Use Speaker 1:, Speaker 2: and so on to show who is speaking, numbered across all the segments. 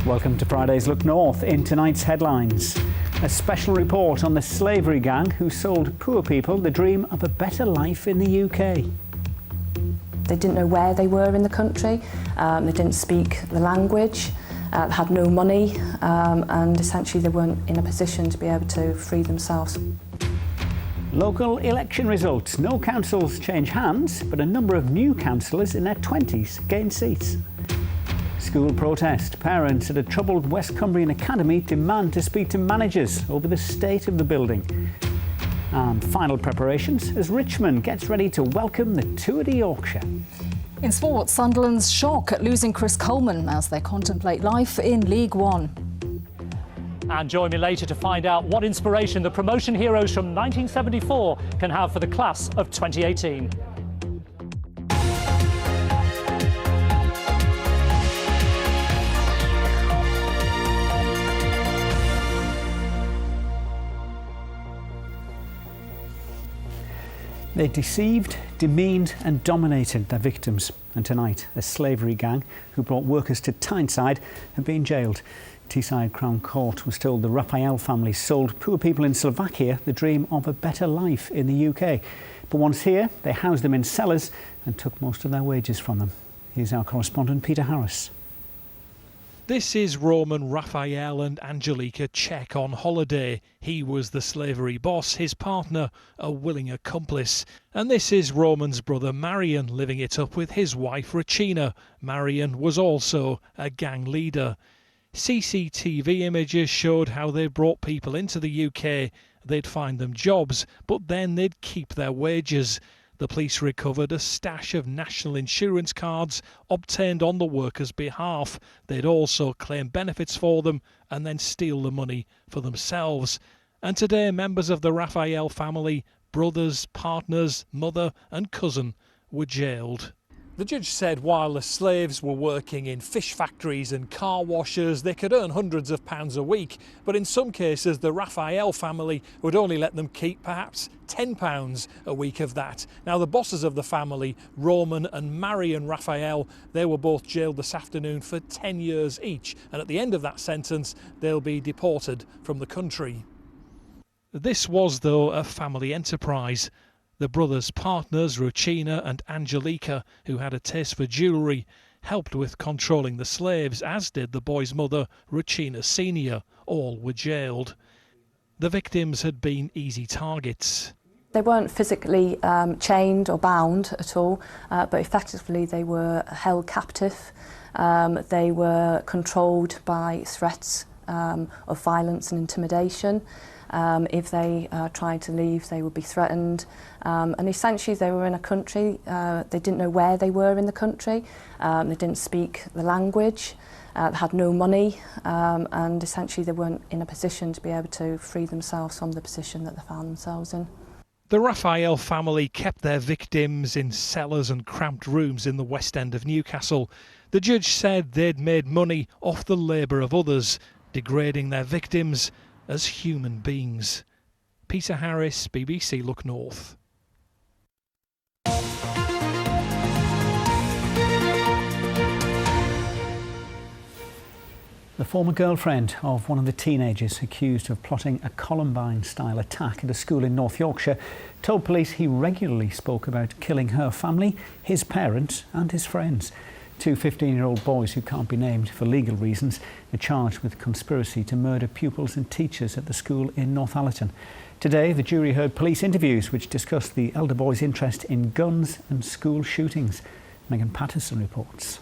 Speaker 1: Welcome to Friday's Look North. In tonight's headlines, a special report on the slavery gang who sold poor people the dream of a better life in the UK.
Speaker 2: They didn't know where they were in the country, they didn't speak the language, had no money, and essentially they weren't in a position to be able to free themselves.
Speaker 1: Local election results. No councils change hands, but a number of new councillors in their 20s gain seats. School protest. Parents at a troubled West Cumbrian academy demand to speak to managers over the state of the building. And final preparations as Richmond gets ready to welcome the Tour de Yorkshire.
Speaker 3: In sport, Sunderland's shock at losing Chris Coleman as they contemplate life in League One.
Speaker 4: And join me later to find out what inspiration the promotion heroes from 1974 can have for the class of 2018.
Speaker 1: They deceived, demeaned and dominated their victims. And tonight, a slavery gang who brought workers to Tyneside have been jailed. Teesside Crown Court was told the Raphael family sold poor people in Slovakia the dream of a better life in the UK. But once here, they housed them in cellars and took most of their wages from them. Here's our correspondent Peter Harris.
Speaker 5: This is Roman, Raphael and Angelica Czech on holiday. He was the slavery boss, his partner a willing accomplice. And this is Roman's brother Marian living it up with his wife Regina. Marian was also a gang leader. CCTV images showed how they brought people into the UK. They'd find them jobs, but then they'd keep their wages. The police recovered a stash of national insurance cards obtained on the workers' behalf. They'd also claim benefits for them and then steal the money for themselves. And today, members of the Raphael family, brothers, partners, mother and cousin, were jailed. The judge said while the slaves were working in fish factories and car washers, they could earn hundreds of pounds a week. But in some cases, the Raphael family would only let them keep perhaps £10 a week of that. Now, the bosses of the family, Roman and Marian Raphael, they were both jailed this afternoon for 10 years each. And at the end of that sentence, they'll be deported from the country. This was, though, a family enterprise. The brothers' partners, Regina and Angelica, who had a taste for jewellery, helped with controlling the slaves, as did the boy's mother, Regina Senior. All were jailed. The victims had been easy targets.
Speaker 2: They weren't physically chained or bound at all, but effectively they were held captive. They were controlled by threats of violence and intimidation. If they tried to leave, they would be threatened. And essentially they were in a country, they didn't know where they were in the country, they didn't speak the language, they had no money, and essentially they weren't in a position to be able to free themselves from the position that they found themselves in.
Speaker 5: The Raphael family kept their victims in cellars and cramped rooms in the West End of Newcastle. The judge said they'd made money off the labour of others, degrading their victims as human beings. Peter Harris, BBC Look North.
Speaker 1: The former girlfriend of one of the teenagers accused of plotting a Columbine-style attack at a school in North Yorkshire told police he regularly spoke about killing her family, his parents and his friends. Two 15-year-old boys who can't be named for legal reasons are charged with conspiracy to murder pupils and teachers at the school in Northallerton. Today, the jury heard police interviews which discussed the elder boy's interest in guns and school shootings. Megan Patterson reports.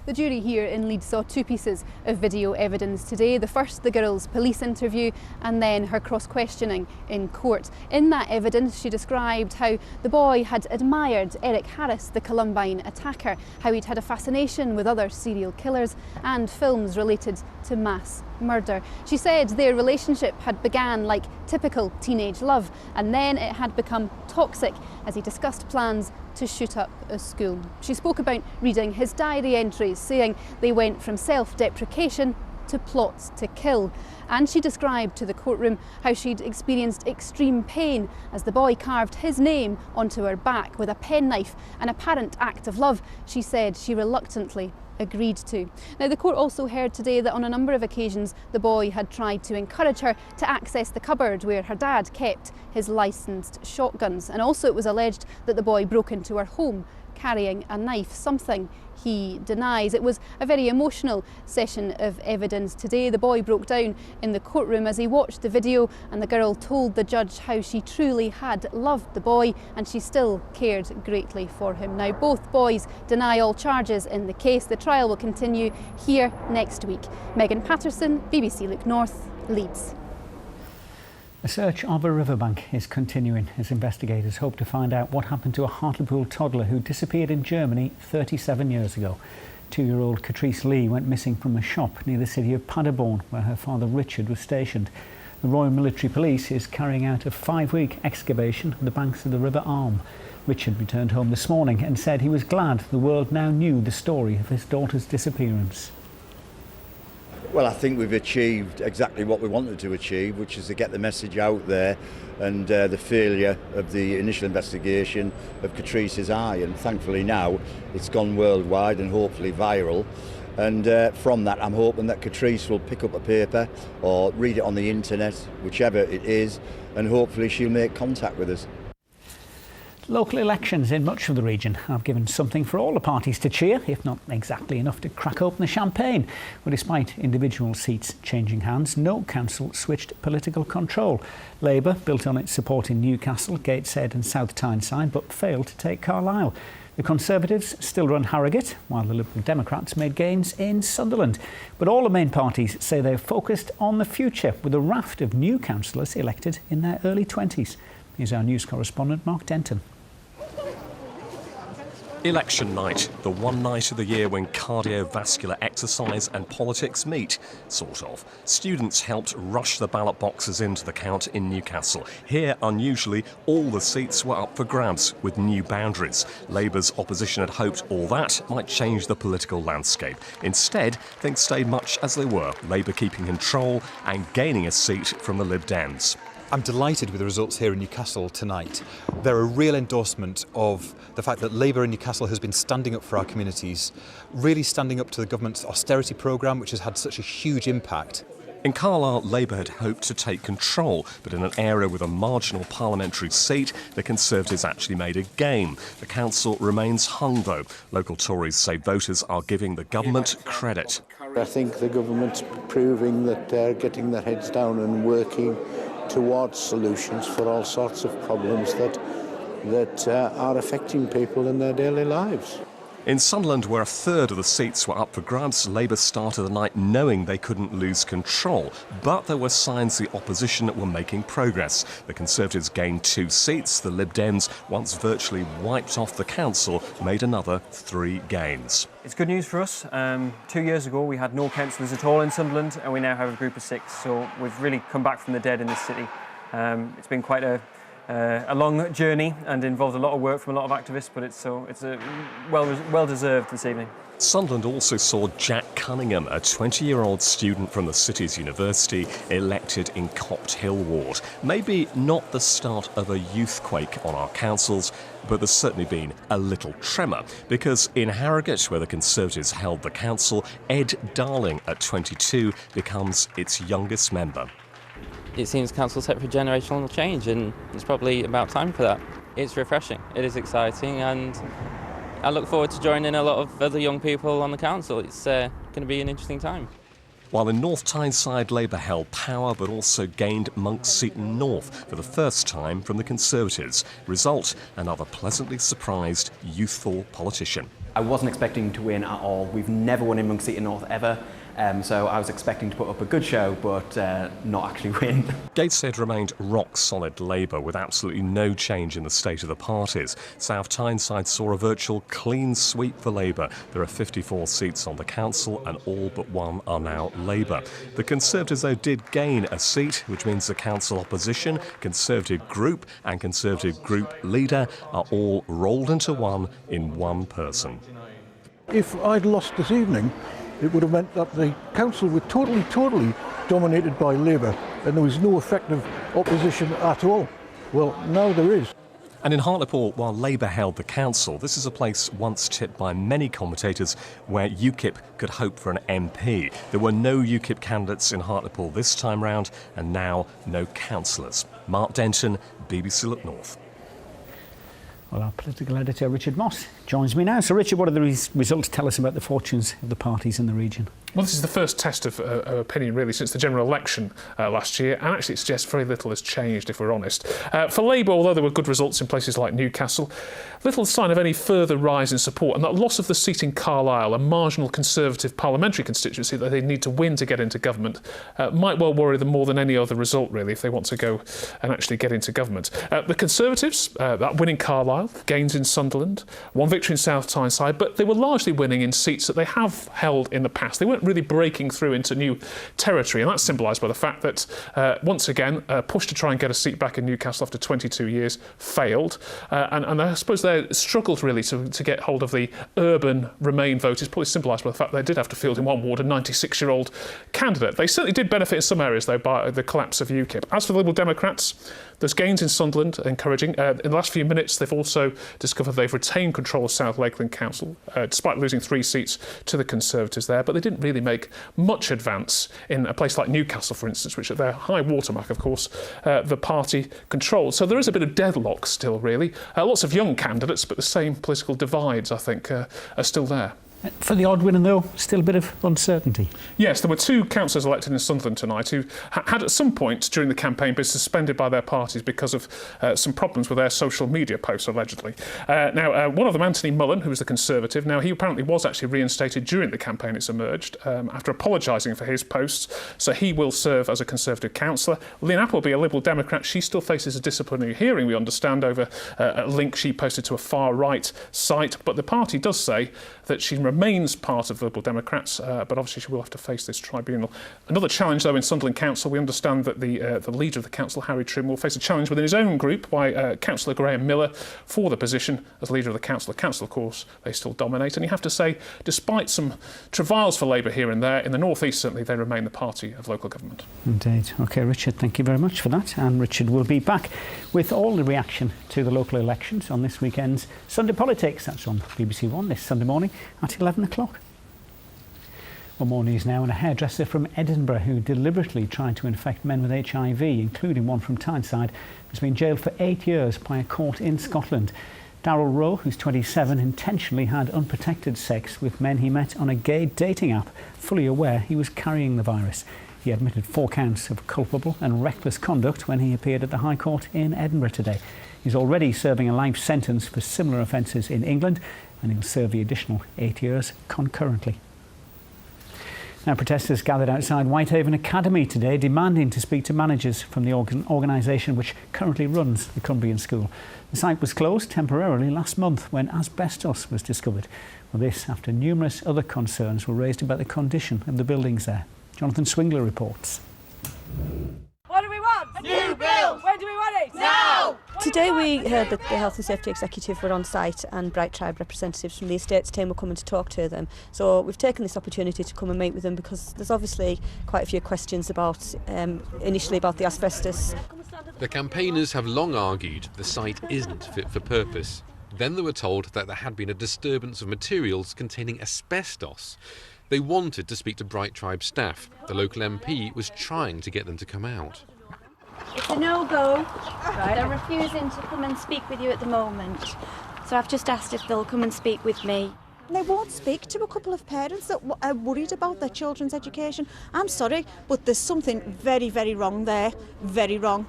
Speaker 6: The jury here in Leeds saw two pieces of video evidence today. The first, the girl's police interview, and then her cross-questioning in court. In that evidence, she described how the boy had admired Eric Harris, the Columbine attacker, how he'd had a fascination with other serial killers and films related to mass murder. She said their relationship had began like typical teenage love, and then it had become toxic as he discussed plans to shoot up a school. She spoke about reading his diary entries, saying they went from self-deprecation to plots to kill. And she described to the courtroom how she'd experienced extreme pain as the boy carved his name onto her back with a penknife, an apparent act of love she said she reluctantly agreed to. Now, the court also heard today that on a number of occasions the boy had tried to encourage her to access the cupboard where her dad kept his licensed shotguns, and also it was alleged that the boy broke into her home carrying a knife, something he denies. It was a very emotional session of evidence today. The boy broke down in the courtroom as he watched the video, and the girl told the judge how she truly had loved the boy and she still cared greatly for him. Now, both boys deny all charges in the case. The trial will continue here next week. Megan Patterson, BBC Look North, Leeds.
Speaker 1: A search of a riverbank is continuing as investigators hope to find out what happened to a Hartlepool toddler who disappeared in Germany 37 years ago. 2-year-old Catrice Lee went missing from a shop near the city of Paderborn, where her father Richard was stationed. The Royal Military Police is carrying out a 5-week excavation on the banks of the River Arm. Richard returned home this morning and said he was glad the world now knew the story of his daughter's disappearance.
Speaker 7: Well, I think we've achieved exactly what we wanted to achieve, which is to get the message out there, and the failure of the initial investigation of Catrice's eye. And thankfully now it's gone worldwide and hopefully viral. And from that, I'm hoping that Catrice will pick up a paper or read it on the internet, whichever it is, and hopefully she'll make contact with us.
Speaker 1: Local elections in much of the region have given something for all the parties to cheer, if not exactly enough to crack open the champagne. But despite individual seats changing hands, no council switched political control. Labour built on its support in Newcastle, Gateshead and South Tyneside, but failed to take Carlisle. The Conservatives still run Harrogate, while the Liberal Democrats made gains in Sunderland. But all the main parties say they're focused on the future, with a raft of new councillors elected in their early 20s. Here's our news correspondent, Mark Denton.
Speaker 8: Election night, the one night of the year when cardiovascular exercise and politics meet, sort of. Students helped rush the ballot boxes into the count in Newcastle. Here, unusually, all the seats were up for grabs with new boundaries. Labour's opposition had hoped all that might change the political landscape. Instead, things stayed much as they were, Labour keeping control and gaining a seat from the Lib Dems.
Speaker 9: I'm delighted with the results here in Newcastle tonight. They're a real endorsement of the fact that Labour in Newcastle has been standing up for our communities, really standing up to the government's austerity programme, which has had such a huge impact.
Speaker 8: In Carlisle, Labour had hoped to take control, but in an area with a marginal parliamentary seat, the Conservatives actually made a gain. The council remains hung, though. Local Tories say voters are giving the government credit.
Speaker 10: I think the government's proving that they're getting their heads down and working towards solutions for all sorts of problems that are affecting people in their daily lives.
Speaker 8: In Sunderland, where a third of the seats were up for grabs, Labour started the night knowing they couldn't lose control. But there were signs the opposition were making progress. The Conservatives gained 2 seats. The Lib Dems, once virtually wiped off the council, made another 3 gains.
Speaker 11: It's good news for us. 2 years ago we had no councillors at all in Sunderland, and we now have a group of 6. So we've really come back from the dead in this city. It's been quite a long journey and involved a lot of work from a lot of activists, but it's well deserved this evening.
Speaker 8: Sunderland also saw Jack Cunningham, a 20-year-old student from the city's university, elected in Copt Hill ward. Maybe not the start of a youthquake on our councils, but there's certainly been a little tremor, because in Harrogate, where the Conservatives held the council, Ed Darling, at 22, becomes its youngest member.
Speaker 12: It seems council's set for generational change, and it's probably about time for that. It's refreshing, it is exciting, and I look forward to joining a lot of other young people on the council. It's going to be an interesting time.
Speaker 8: While in North Tyneside, Labour held power but also gained Monks Seaton North for the first time from the Conservatives. Result, another pleasantly surprised youthful politician.
Speaker 13: I wasn't expecting to win at all. We've never won in Monks Seaton North ever. So I was expecting to put up a good show, but not actually win.
Speaker 8: Gateshead remained rock-solid Labour with absolutely no change in the state of the parties. South Tyneside saw a virtual clean sweep for Labour. There are 54 seats on the council and all but one are now Labour. The Conservatives, though, did gain a seat, which means the council opposition, Conservative group and Conservative group leader are all rolled into one in one person.
Speaker 14: If I'd lost this evening, it would have meant that the council was totally dominated by Labour and there was no effective opposition at all. Well, now there is.
Speaker 8: And in Hartlepool, while Labour held the council, this is a place once tipped by many commentators where UKIP could hope for an MP. There were no UKIP candidates in Hartlepool this time round, and now no councillors. Mark Denton, BBC Look North.
Speaker 1: Well, our political editor, Richard Moss, joins me now. So, Richard, what do the results tell us about the fortunes of the parties in the region?
Speaker 15: Well, this is the first test of opinion, really, since the general election last year, and actually it suggests very little has changed, if we're honest. For Labour, although there were good results in places like Newcastle, little sign of any further rise in support, and that loss of the seat in Carlisle, a marginal Conservative parliamentary constituency that they need to win to get into government, might well worry them more than any other result, really, if they want to go and actually get into government. The Conservatives, that win in Carlisle, gains in Sunderland, one victory in South Tyneside, but they were largely winning in seats that they have held in the past. They weren't really breaking through into new territory, and that's symbolised by the fact that once again a push to try and get a seat back in Newcastle after 22 years failed, and I suppose they struggled really to get hold of the urban Remain vote is probably symbolised by the fact they did have to field in one ward a 96-year-old candidate. They certainly did benefit in some areas though by the collapse of UKIP. As for the Liberal Democrats, there's gains in Sunderland, encouraging. In the last few minutes, they've also discovered they've retained control of South Lakeland Council, despite losing 3 seats to the Conservatives there. But they didn't really make much advance in a place like Newcastle, for instance, which at their high watermark, of course, the party controlled. So there is a bit of deadlock still, really. Lots of young candidates, but the same political divides, I think, are still there.
Speaker 1: For the odd winner, though, still a bit of uncertainty.
Speaker 15: Yes, there were 2 councillors elected in Sunderland tonight who had at some point during the campaign been suspended by their parties because of some problems with their social media posts, allegedly. Now, one of them, Anthony Mullen, who was the Conservative, now he apparently was actually reinstated during the campaign, it's emerged, after apologising for his posts, so he will serve as a Conservative councillor. Lynn Appleby, a Liberal Democrat, she still faces a disciplinary hearing, we understand, over a link she posted to a far-right site, but the party does say that she remains part of the Liberal Democrats, but obviously she will have to face this tribunal. Another challenge, though, in Sunderland Council, we understand that the leader of the council, Harry Trim, will face a challenge within his own group by Councillor Graham Miller for the position as leader of the council. The council, of course, they still dominate, and you have to say, despite some travails for Labour here and there, in the North East, certainly, they remain the party of local government.
Speaker 1: Indeed. OK, Richard, thank you very much for that. And Richard will be back with all the reaction to the local elections on this weekend's Sunday Politics. That's on BBC One this Sunday morning at 11 o'clock. Well, more news now, and a hairdresser from Edinburgh who deliberately tried to infect men with HIV, including one from Tyneside, has been jailed for 8 years by a court in Scotland. Darryl Rowe, who's 27, intentionally had unprotected sex with men he met on a gay dating app, fully aware he was carrying the virus. He admitted 4 counts of culpable and reckless conduct when he appeared at the High Court in Edinburgh today. He's already serving a life sentence for similar offences in England, and he'll serve the additional 8 years concurrently. Now, protesters gathered outside Whitehaven Academy today demanding to speak to managers from the organisation which currently runs the Cumbrian School. The site was closed temporarily last month when asbestos was discovered. Well, this after numerous other concerns were raised about the condition of the buildings there. Jonathan Swingler reports.
Speaker 16: What do we want? A new build! When do we want it? Now!
Speaker 17: Today we heard that the Health and Safety Executive were on site and Bright Tribe representatives from the estates team were coming to talk to them. So we've taken this opportunity to come and meet with them because there's obviously quite a few questions about, initially about the asbestos.
Speaker 18: The campaigners have long argued the site isn't fit for purpose. Then they were told that there had been a disturbance of materials containing asbestos. They wanted to speak to Bright Tribe staff. The local MP was trying to get them to come out.
Speaker 19: It's a no-go. Right. They're refusing to come and speak with you at the moment. So I've just asked if they'll come and speak with me.
Speaker 20: They won't speak to a couple of parents that are worried about their children's education. I'm sorry, but there's something very, very wrong there. Very wrong.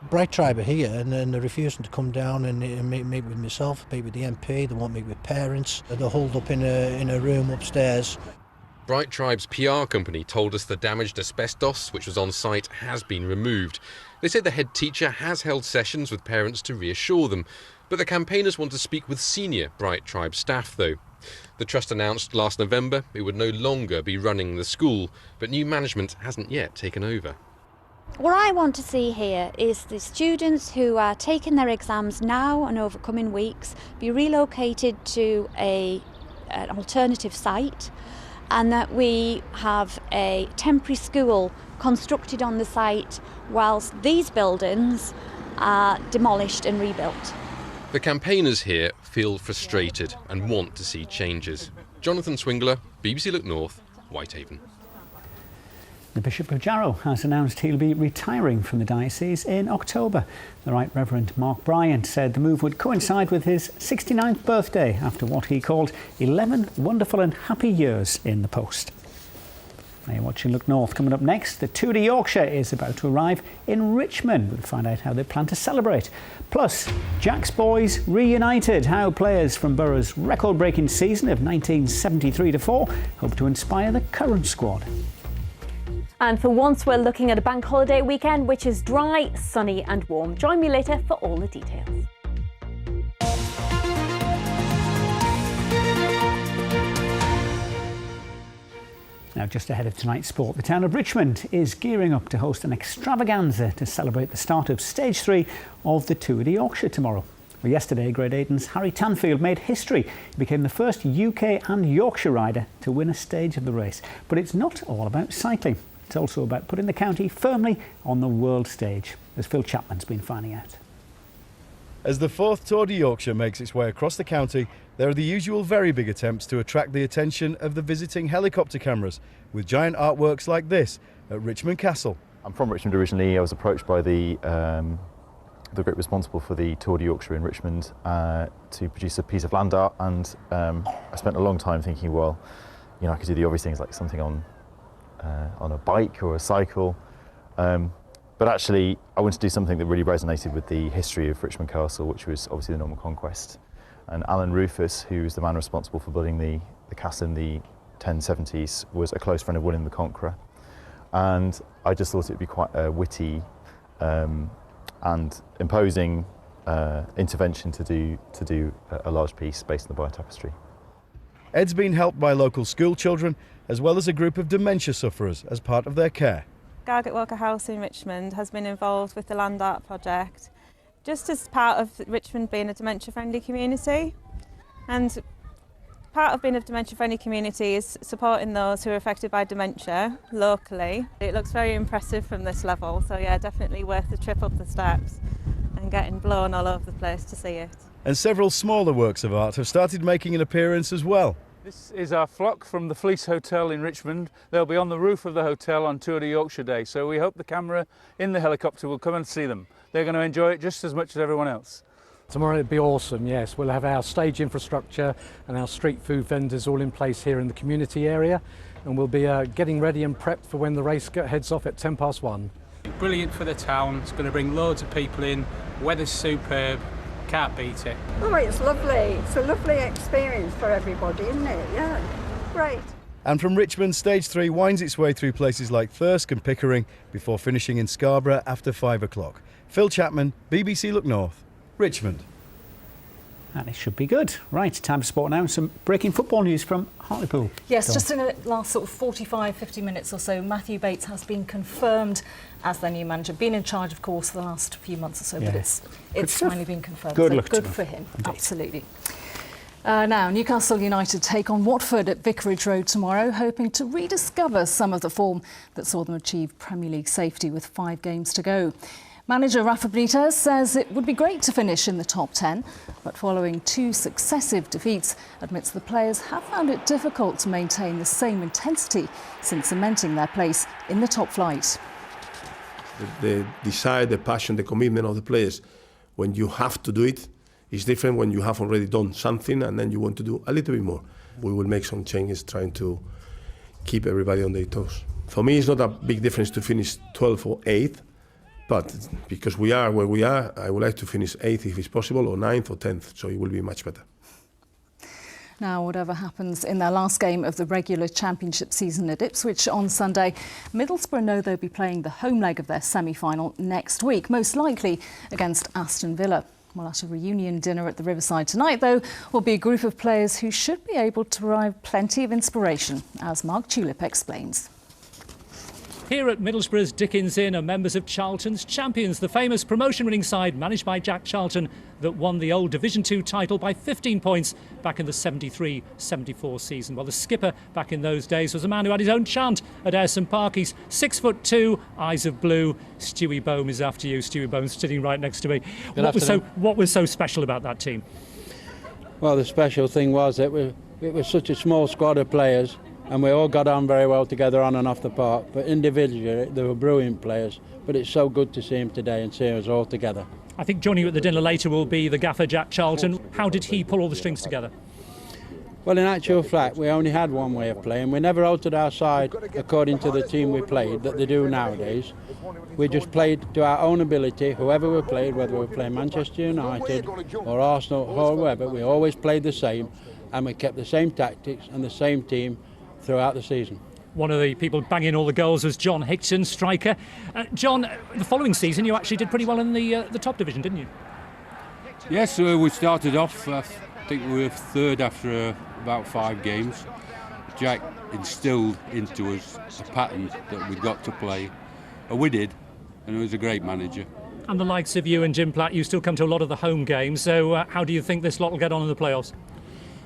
Speaker 21: Bright Tribe are here and they're refusing to come down and meet with myself, meet with the MP, they won't meet with parents. They're holed up in a room upstairs.
Speaker 18: Bright Tribe's PR company told us the damaged asbestos, which was on site, has been removed. They say the head teacher has held sessions with parents to reassure them, but the campaigners want to speak with senior Bright Tribe staff, though. The trust announced last November it would no longer be running the school, but new management hasn't yet taken over.
Speaker 19: What I want to see here is the students who are taking their exams now and over coming weeks be relocated to an alternative site, and that we have a temporary school constructed on the site whilst these buildings are demolished and rebuilt.
Speaker 18: The campaigners here feel frustrated and want to see changes. Jonathan Swingler, BBC Look North, Whitehaven.
Speaker 1: The Bishop of Jarrow has announced he'll be retiring from the diocese in October. The Right Reverend Mark Bryant said the move would coincide with his 69th birthday after what he called 11 wonderful and happy years in the post. Now you're watching Look North. Coming up next, the Tour de Yorkshire is about to arrive in Richmond. We'll find out how they plan to celebrate. Plus, Jack's boys reunited, how players from Borough's record-breaking season of 1973-4 hope to inspire the current squad.
Speaker 3: And for once, we're looking at a bank holiday weekend which is dry, sunny and warm. Join me later for all the details.
Speaker 1: Now, just ahead of tonight's sport, the town of Richmond is gearing up to host an extravaganza to celebrate the start of Stage 3 of the Tour de Yorkshire tomorrow. Well, yesterday, Grade 8's Harry Tanfield made history. He became the first UK and Yorkshire rider to win a stage of the race. But it's not all about cycling. It's also about putting the county firmly on the world stage, as Phil Chapman's been finding out.
Speaker 22: As the fourth Tour de Yorkshire makes its way across the county, there are the usual very big attempts to attract the attention of the visiting helicopter cameras, with giant artworks like this at Richmond Castle.
Speaker 23: I'm from Richmond originally. I was approached by the group responsible for the Tour de Yorkshire in Richmond to produce a piece of land art, and I spent a long time thinking, well, you know, I could do the obvious things like something on a bike or a cycle. But actually, I wanted to do something that really resonated with the history of Richmond Castle, which was obviously the Norman Conquest. And Alan Rufus, who was the man responsible for building the castle in the 1070s, was a close friend of William the Conqueror. And I just thought it would be quite a witty and imposing intervention to do a large piece based on the Boyer Tapestry.
Speaker 22: Ed's been helped by local school children, as well as a group of dementia sufferers as part of their care.
Speaker 24: Gargett Walker House in Richmond has been involved with the land art project just as part of Richmond being a dementia-friendly community. And part of being a dementia-friendly community is supporting those who are affected by dementia locally. It looks very impressive from this level, so yeah, definitely worth the trip up the steps and getting blown all over the place to see it.
Speaker 22: And several smaller works of art have started making an appearance as well.
Speaker 25: This is our flock from the Fleece Hotel in Richmond. They'll be on the roof of the hotel on Tour de Yorkshire Day, so we hope the camera in the helicopter will come and see them. They're going to enjoy it just as much as everyone else.
Speaker 26: Tomorrow it'll be awesome, yes. We'll have our stage infrastructure and our street food vendors all in place here in the community area, and we'll be getting ready and prepped for when the race heads off at 1:10.
Speaker 27: Brilliant for the town. It's going to bring loads of people in. Weather's superb. Can't beat it.
Speaker 28: Oh, it's lovely. It's a lovely experience for everybody, isn't it? Yeah, great.
Speaker 22: And from Richmond, Stage 3 winds its way through places like Thirsk and Pickering before finishing in Scarborough after 5 o'clock. Phil Chapman, BBC Look North, Richmond.
Speaker 1: And it should be good. Right, time for sport now. Some breaking football news from Hartlepool.
Speaker 29: Yes,
Speaker 1: Go
Speaker 29: just
Speaker 1: on.
Speaker 29: in the last sort of 45, 50 minutes or so, Matthew Bates has been confirmed as their new manager. Been in charge, of course, for the last few months or so,
Speaker 1: Yeah.
Speaker 29: but it's finally been confirmed.
Speaker 1: Good
Speaker 29: so
Speaker 1: luck to
Speaker 29: good
Speaker 1: him.
Speaker 29: for him,
Speaker 1: Indeed.
Speaker 29: absolutely. Now, Newcastle United take on Watford at Vicarage Road tomorrow, hoping to rediscover some of the form that saw them achieve Premier League safety with 5 games to go. Manager Rafa Benitez says it would be great to finish in the top 10, but following 2 successive defeats, admits the players have found it difficult to maintain the same intensity since cementing their place in the top flight.
Speaker 30: The desire, the passion, the commitment of the players, when you have to do it, is different when you have already done something and then you want to do a little bit more. We will make some changes trying to keep everybody on their toes. For me, it's not a big difference to finish 12th or 8th, but because we are where we are, I would like to finish 8th if it's possible, or 9th or 10th, so it will be much better.
Speaker 29: Now, whatever happens in their last game of the regular championship season at Ipswich on Sunday, Middlesbrough know they'll be playing the home leg of their semi-final next week, most likely against Aston Villa. Well, at a reunion dinner at the Riverside tonight, though, will be a group of players who should be able to provide plenty of inspiration, as Mark Tulip explains.
Speaker 2: Here at Middlesbrough's Dickens Inn are members of Charlton's Champions, the famous promotion-winning side managed by Jack Charlton that won the old Division 2 title by 15 points back in the 73-74 season. Well, the skipper back in those days was a man who had his own chant at Ayresome Park. He's 6'2", eyes of blue. Stewie Bohm is after you. Stewie Bohm's sitting right next to me. What was so special about that team?
Speaker 4: Well, the special thing was that it was such a small squad of players, and we all got on very well together on and off the park. But individually, they were brilliant players. But it's so good to see them today and see us all together.
Speaker 2: I think joining you at the dinner later will be the gaffer, Jack Charlton. How did he pull all the strings together?
Speaker 4: Well, in actual fact, we only had one way of playing. We never altered our side according to the team we played that they do nowadays. We just played to our own ability. Whoever we played, whether we were playing Manchester United or Arsenal or whoever, we always played the same, and we kept the same tactics and the same team throughout the season.
Speaker 2: One of the people banging all the goals was John Hickson, striker. John, the following season you actually did pretty well in the top division, didn't you?
Speaker 5: Yes, we started off, I think we were third after about 5 games. Jack instilled into us a pattern that we got to play, and we did, and he was a great manager.
Speaker 2: And the likes of you and Jim Platt, you still come to a lot of the home games, so how do you think this lot will get on in the playoffs?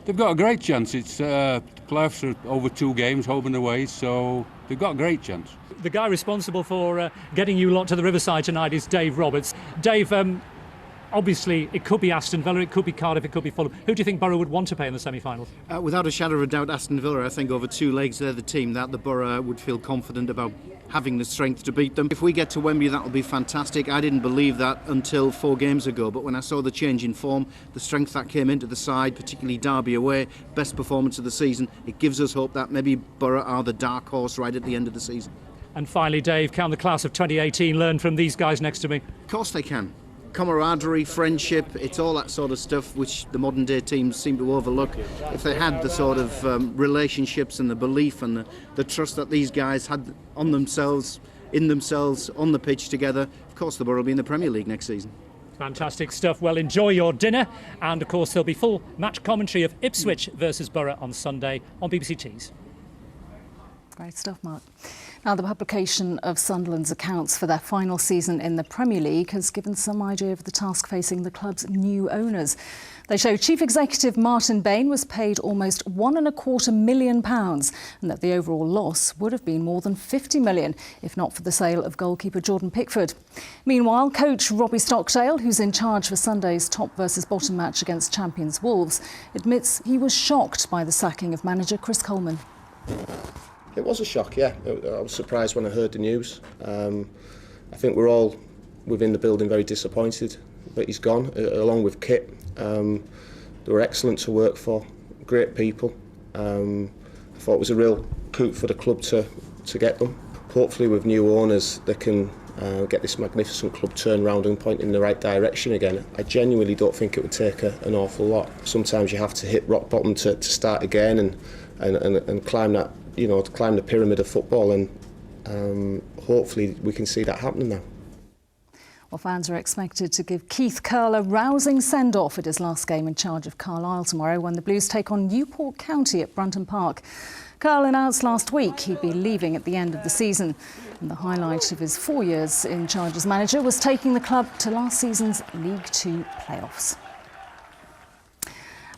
Speaker 5: They've got a great chance. It's playoffs are over 2 games, home and away, so they've got a great chance.
Speaker 2: The guy responsible for getting you lot to the Riverside tonight is Dave Roberts. Dave, obviously it could be Aston Villa, it could be Cardiff, it could be Fulham. Who do you think Borough would want to play in the semi-finals?
Speaker 6: Without a shadow of a doubt, Aston Villa. I think over 2 legs they're the team that the Borough would feel confident about having the strength to beat them. If we get to Wembley, that'll be fantastic. I didn't believe that until 4 games ago, but when I saw the change in form, the strength that came into the side, particularly Derby away, best performance of the season, it gives us hope that maybe Borough are the dark horse right at the end of the season.
Speaker 2: And finally, Dave, can the class of 2018 learn from these guys next to me?
Speaker 6: Of course they can. Camaraderie, friendship, it's all that sort of stuff which the modern day teams seem to overlook. If they had the sort of relationships and the belief and the trust that these guys had on themselves, in themselves, on the pitch together, of course the Borough will be in the Premier League next season.
Speaker 2: Fantastic stuff. Well, enjoy your dinner, and of course there'll be full match commentary of Ipswich versus Borough on Sunday on BBC Tees.
Speaker 29: Great stuff, Mark. Now, the publication of Sunderland's accounts for their final season in the Premier League has given some idea of the task facing the club's new owners. They show Chief Executive Martin Bain was paid almost £1.25 million, and that the overall loss would have been more than £50 million, if not for the sale of goalkeeper Jordan Pickford. Meanwhile, coach Robbie Stockdale, who's in charge for Sunday's top versus bottom match against champions Wolves, admits he was shocked by the sacking of manager Chris Coleman.
Speaker 7: It was a shock, yeah. I was surprised when I heard the news. I think we're all within the building very disappointed that he's gone, along with Kit. They were excellent to work for, great people. I thought it was a real coup for the club to get them. Hopefully with new owners they can get this magnificent club turned round and point in the right direction again. I genuinely don't think it would take an awful lot. Sometimes you have to hit rock bottom to start again and climb that, you know, to climb the pyramid of football, and hopefully we can see that happening now.
Speaker 29: Well, fans are expected to give Keith Curle a rousing send-off at his last game in charge of Carlisle tomorrow when the Blues take on Newport County at Brunton Park. Curle announced last week he'd be leaving at the end of the season, and the highlight of his 4 years in charge as manager was taking the club to last season's League Two playoffs.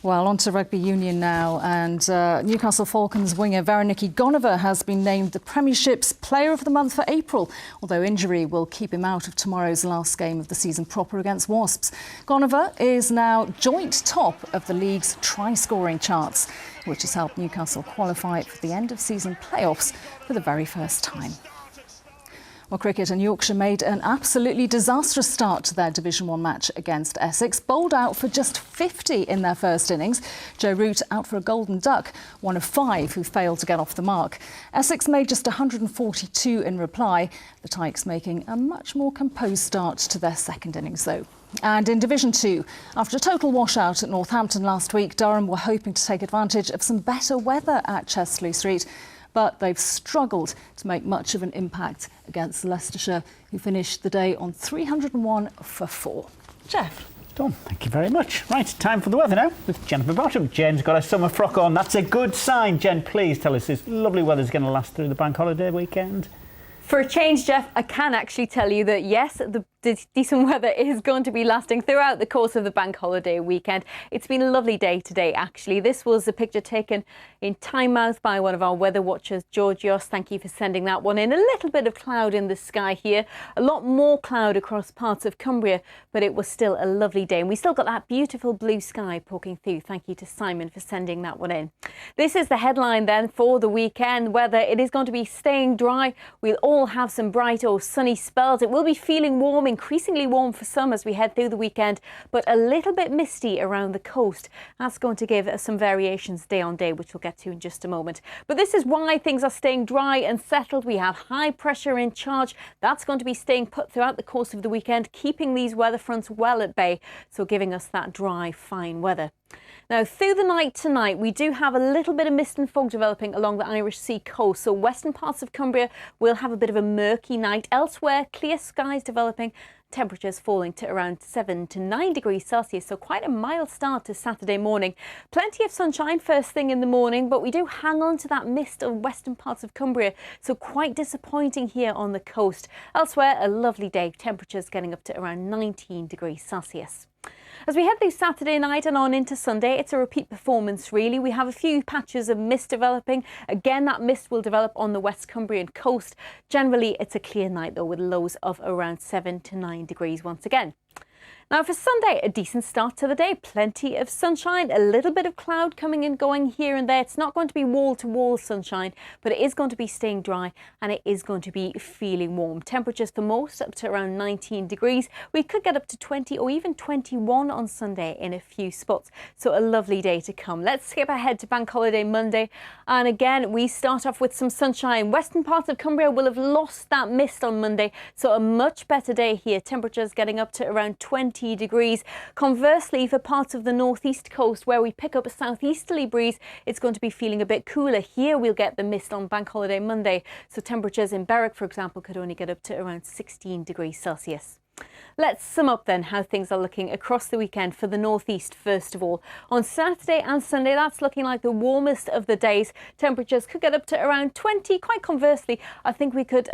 Speaker 29: Well, on to rugby union now, and Newcastle Falcons winger Veroniki Goneva has been named the Premiership's Player of the Month for April, although injury will keep him out of tomorrow's last game of the season proper against Wasps. Goneva is now joint top of the league's try-scoring charts, which has helped Newcastle qualify for the end-of-season playoffs for the very first time. Well, cricket, and Yorkshire made an absolutely disastrous start to their Division 1 match against Essex. Bowled out for just 50 in their first innings. Joe Root out for a golden duck, one of 5 who failed to get off the mark. Essex made just 142 in reply, the Tykes making a much more composed start to their second innings, though. And in Division 2, after a total washout at Northampton last week, Durham were hoping to take advantage of some better weather at Chesterley Street, but they've struggled to make much of an impact against Leicestershire, who finished the day on 301 for 4. Jeff.
Speaker 1: Done. Thank you very much. Right, time for the weather now with Jennifer Bottom. Jen's got a summer frock on. That's a good sign. Jen, please tell us this lovely weather's going to last through the bank holiday weekend.
Speaker 3: For a change, Jeff, I can actually tell you that, yes, the decent weather is going to be lasting throughout the course of the bank holiday weekend. It's been a lovely day today, actually. This was a picture taken in Tynemouth by one of our weather watchers, Georgios. Thank you for sending that one in. A little bit of cloud in the sky here, a lot more cloud across parts of Cumbria, but it was still a lovely day. And we still got that beautiful blue sky poking through. Thank you to Simon for sending that one in. This is the headline then for the weekend. Weather, it is going to be staying dry. We'll all have some bright or sunny spells. It will be feeling warm, increasingly warm for some as we head through the weekend, but a little bit misty around the coast. That's going to give us some variations day on day, which we'll get to in just a moment. But this is why things are staying dry and settled. We have high pressure in charge. That's going to be staying put throughout the course of the weekend, keeping these weather fronts well at bay, so giving us that dry, fine weather. Now, through the night tonight, we do have a little bit of mist and fog developing along the Irish Sea coast. So western parts of Cumbria will have a bit of a murky night. Elsewhere, clear skies developing. Temperatures falling to around 7 to 9 degrees Celsius, so quite a mild start to Saturday morning. Plenty of sunshine first thing in the morning, but we do hang on to that mist of western parts of Cumbria, so quite disappointing here on the coast. Elsewhere, a lovely day, temperatures getting up to around 19 degrees Celsius. As we head through Saturday night and on into Sunday, it's a repeat performance really. We have a few patches of mist developing. Again, that mist will develop on the West Cumbrian coast. Generally, it's a clear night though, with lows of around 7 to 9 degrees once again. Now for Sunday, a decent start to the day. Plenty of sunshine, a little bit of cloud coming and going here and there. It's not going to be wall-to-wall sunshine, but it is going to be staying dry and it is going to be feeling warm. Temperatures for most up to around 19 degrees. We could get up to 20 or even 21 on Sunday in a few spots. So a lovely day to come. Let's skip ahead to Bank Holiday Monday. And again, we start off with some sunshine. Western parts of Cumbria will have lost that mist on Monday. So a much better day here. Temperatures getting up to around 20 degrees. Conversely, for parts of the northeast coast where we pick up a southeasterly breeze, it's going to be feeling a bit cooler. Here we'll get the mist on Bank Holiday Monday. So temperatures in Berwick, for example, could only get up to around 16 degrees Celsius. Let's sum up then how things are looking across the weekend for the northeast first of all. On Saturday and Sunday, that's looking like the warmest of the days. Temperatures could get up to around 20. Quite conversely, I think we could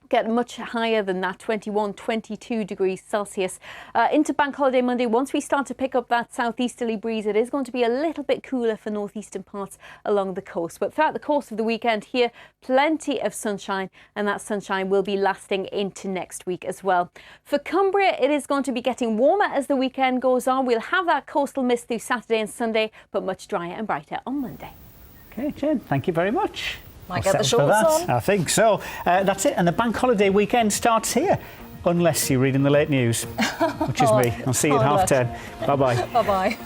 Speaker 3: get much higher than that, 21, 22 degrees Celsius. Into Bank Holiday Monday, once we start to pick up that southeasterly breeze, it is going to be a little bit cooler for northeastern parts along the coast. But throughout the course of the weekend here, plenty of sunshine, and that sunshine will be lasting into next week as well. For Cumbria, it is going to be getting warmer as the weekend goes on. We'll have that coastal mist through Saturday and Sunday, but much drier and brighter on Monday.
Speaker 1: Okay, Jen, thank you very much.
Speaker 8: Might get the shorts on.
Speaker 1: I think so. That's it. And the bank holiday weekend starts here. Unless you're reading the late news, which is me. I'll see you at 10:30. Bye-bye.
Speaker 8: Bye-bye.